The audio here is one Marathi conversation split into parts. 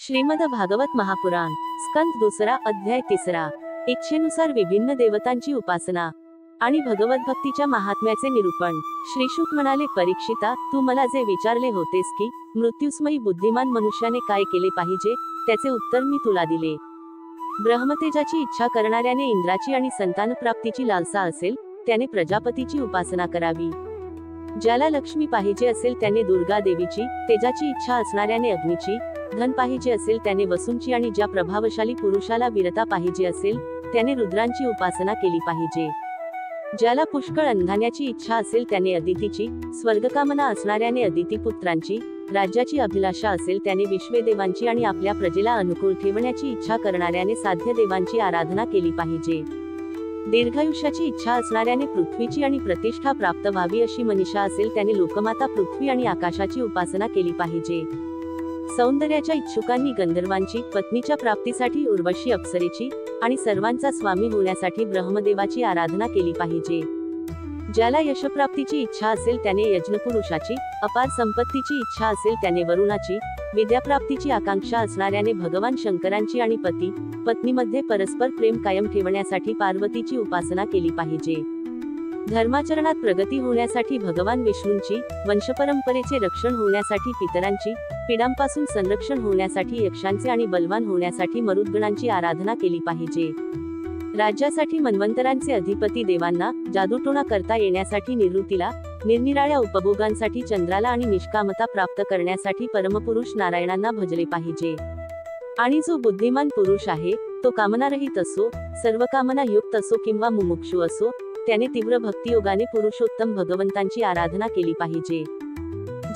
श्रीमद भागवत महापुराण स्कंद दुसरा अध्याय तिसरा। इच्छेनुसार विभिन्न देवतांची उपासना आणि भगवत भक्तीच्या महात्म्याचे निरूपण। श्री शुक म्हणाले, परीक्षिता, तू मला जे विचारले होतेस की मृत्युसमयी बुद्धिमान मनुष्याने काय केले पाहिजे, त्याचे उत्तर मी तुला दिले। ब्रह्मतेजाची इच्छा करणाऱ्याने इंद्राची आणि संतानप्राप्तीची लालसा असेल त्याने प्रजापतीची उपासना करावी। ज्याला लक्ष्मी पाहिजे असेल त्याने दुर्गा देवीची, तेजाची इच्छा असणाऱ्याने अग्नीची, धन पाहिजे असेल त्याने वसूंची आणि ज्या प्रभावशाली पुरुषाला वीरता पाहिजे असेल त्याने रुद्रांची उपासना केली पाहिजे। ज्याला पुष्कळ अन्नधान्याची इच्छा असेल त्याने अदितीची, स्वर्गकामना असणाऱ्याने अदितीपुत्रांची, राज्याची अभिलाषा असेल त्याने विश्वेदेवांची आणि आपल्या प्रजेला अनुकूल ठेवण्याची इच्छा करणाऱ्याने साध्य देवांची आराधना केली पाहिजे। दीर्घायुष्याची इच्छा असणाऱ्याने पृथ्वीची आणि प्रतिष्ठा प्राप्त व्हावी अशी मनीषा असेल त्याने लोकमाता पृथ्वी आणि आकाशाची उपासना केली पाहिजे। सौंदर्याच्या इच्छुकांनी गंधर्वांची, पत्नीच्या प्राप्तीसाठी उर्वशी अप्सरेची आणि सर्वांचा स्वामी होण्यासाठी ब्रह्मदेवाची आराधना केली पाहिजे। ज्याला यशप्राप्तीची इच्छा असेल त्याने यज्ञपुरुषाची, अपार संपत्तीची इच्छा असेल त्याने वरुणाची, विद्याप्राप्तीची आकांक्षा असणाऱ्याने भगवान शंकरांची आणि पती पत्नीमध्ये परस्पर प्रेम कायम ठेवण्यासाठी पार्वतीची उपासना केली पाहिजे। धर्माचरणात प्रगती होण्यासाठी भगवान विष्णूंची, वंशपरंपरेचे रक्षण होण्यासाठी पितरांची, पिडांपासून संरक्षण होण्यासाठी यक्षांचे आणि बलवान होण्यासाठी मरुद्गणांची आराधना केली पाहिजे। राज्यासाठी मन्वंतरांचे अधिपती देवांना, जादूटोणा करता येण्यासाठी निवृत्तीला, निरनिराळ्या उपभोगांसाठी चंद्राला आणि निष्कामता प्राप्त करण्यासाठी परमपुरुष नारायणांना भजले पाहिजे। आणि जो बुद्धिमान पुरुष आहे तो कामनारहित असो, सर्व कामना युक्त असो किंवा मुमुक्षु असो, त्याने तीव्र भक्तियोगाने पुरुषोत्तम भगवंतांची आराधना केली पाहिजे।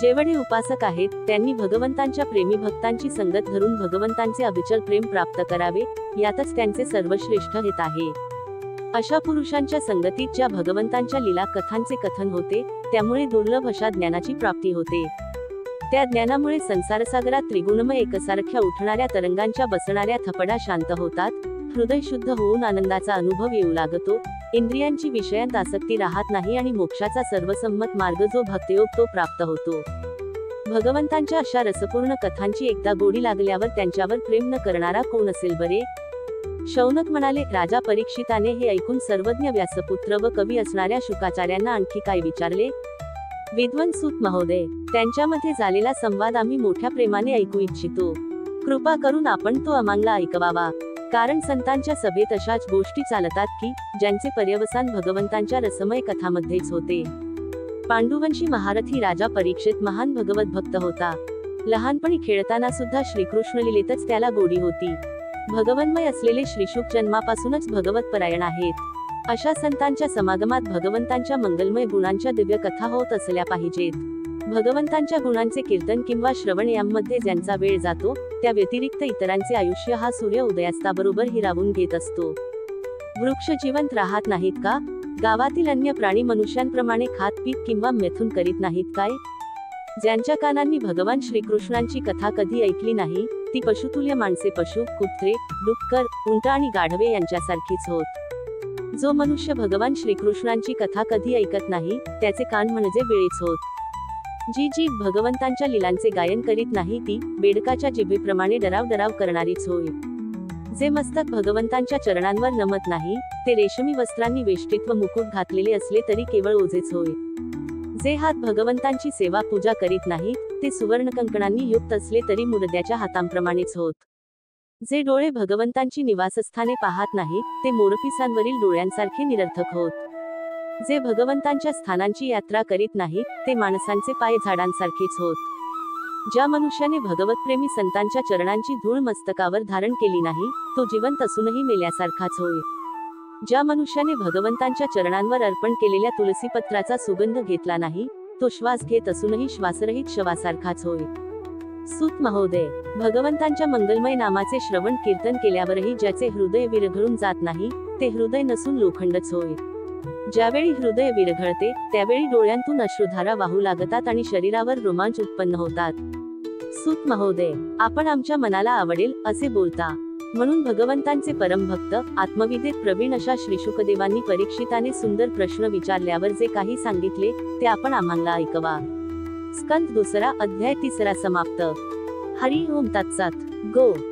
जेवढे उपासक आहेत त्यांनी भगवंतांच्या प्रेमी भक्तांची संगत धरून भगवंतांचे अविचल प्रेम प्राप्त करावे, यातच त्यांचे सर्वश्रेष्ठ हित आहे। अशा पुरुषांच्या संगतीत ज्या भगवंतांच्या लीला कथांचे कथन होते त्यामुळे दुर्लभ अशा ज्ञानाची प्राप्ती होते। त्या ज्ञानामुळे संसारसागरात त्रिगुणमय एकसारख्या उठणाऱ्या तरंगांच्या बसणाऱ्या थपडा शांत होतात, हृदय शुद्ध होऊन आनंदाचा अनुभव येऊ लागतो, इंद्रियांची विषयांत आसक्ती राहत नाही आणि मोक्षाचा सर्वसंमत मार्ग जो भक्तियोग तो प्राप्त होतो। भगवंतांच्या अशा रसपूर्ण कथांची एकदा गोडी लागल्यावर त्यांच्यावर प्रेम न करणारा कोण असेल बरे? शौनक म्हणाले, राजा परीक्षिताने हे ऐकून सर्वज्ञ व्यासपुत्र व कवी असणाऱ्या शुकाचार्यांना आणखी काय विचारले? विद्वान सूत महोदय, त्यांच्यामध्ये झालेला संवाद आम्ही मोठ्या प्रेमाने ऐकू इच्छितो। कृपा करून आपण तो आम्हाला ऐकवावा, कारण संतांच्या सभेत अशाच गोष्टी चालतात की ज्यांचे पर्यवसान भगवंतांच्या रसमय कथामध्येच होते। पांडुवंशी महारथी राजा परीक्षित महान भगवत भक्त होता। लहानपणी खेळताना सुद्धा श्रीकृष्ण लीलेतच त्याला गोडी होती। भगवन्मय असलेले श्रीशुक जन्मापासूनच भगवत परायण आहेत। अशा संतांच्या समागमात भगवंतांच्या मंगलमय गुणांच्या दिव्य कथा होत असल्या पाहिजेत। भगवंतांच्या गुणांचे कीर्तन किंवा श्रवण यामध्ये ज्यांचा वेळ जातो त्या व्यतिरिक्त इतरांचे आयुष्य हा सूर्य उदयास्ताबरोबर हिरावून घेत असतो। वृक्ष जिवंत राहत नाहीत का? गावातील अन्य प्राणी मनुष्यांप्रमाणे खात पीत किंवा मैथून करीत नाहीत काय? ज्यांच्या कानांनी भगवान श्रीकृष्णांची कथा कधी ऐकली नाही ती पशुतुल्य माणसे पशु, कुत्रे, डुक्कर, उंट आणि गाढवे यांच्यासारखीच होत। जो मनुष्य भगवान श्रीकृष्णांची कथा कधी ऐकत नाही त्याचे कान म्हणजे बेळीच होत। जी जीभ भगवंतांच्या लीलांचे गायन करीत नाही ती बेडकाच्या जिभेप्रमाणे डराव डराव करणारीच होय। जे मस्तक भगवंतांच्या चरणांवर नमत नाही ते रेशमी वस्त्रांनी वेष्टीत व मुकुट घातलेले असले तरी केवळ ओझेच होय। जे हात भगवंतांची सेवा पूजा करीत नाहीत ते सुवर्ण कंकणांनी युक्त असले तरी मुरद्याच्या हातांप्रमाणेच होत। जे डोळे भगवंतांची निवासस्थाने पाहत नाहीत ते मोरपिसांवरील डोळ्यांसारखे निरर्थक होत। जे भगवंतांच्या स्थानांची यात्रा करीत नाहीत ते माणसांचे पाय झाडांसारखेच होत। ज्या मनुष्याने भगवतप्रेमी संतांच्या चरणांची धूळ मस्तकावर धारण केली नाही तो जिवंत असूनही मेल्यासारखाच होय। ज्या मनुष्याने भगवंतांच्या चरणांवर अर्पण केलेल्या तुलसीपत्राचा सुगंध घेतला नाही तो श्वास घेत असूनही श्वासरहित शवासारखाच होय। सूत महोदय, भगवंतांच्या मंगलमय नामाचे श्रवण कीर्तन केल्यावरही ज्याचे हृदय विरघळून जात नाही ते हृदय नसून लोखंडच होय। ज्यावेळी हृदय विरघळते त्यावेळी डोळ्यांतून अश्रुधारा वाहू लागतात आणि शरीरावर रोमांच उत्पन्न होतात। सूत महोदय, आपण आमच्या मनाला आवडेल असे बोलता, म्हणून भगवंतांचे परमभक्त आत्मविदेत प्रवीण अशा श्रीशुकदेवांनी परीक्षिताने सुंदर प्रश्न विचारल्यावर जे काही सांगितले ते आपण आम्हाला ऐकवा। स्कंद दुसरा अध्याय तिसरा समाप्त। हरि ओम तत्सत। गो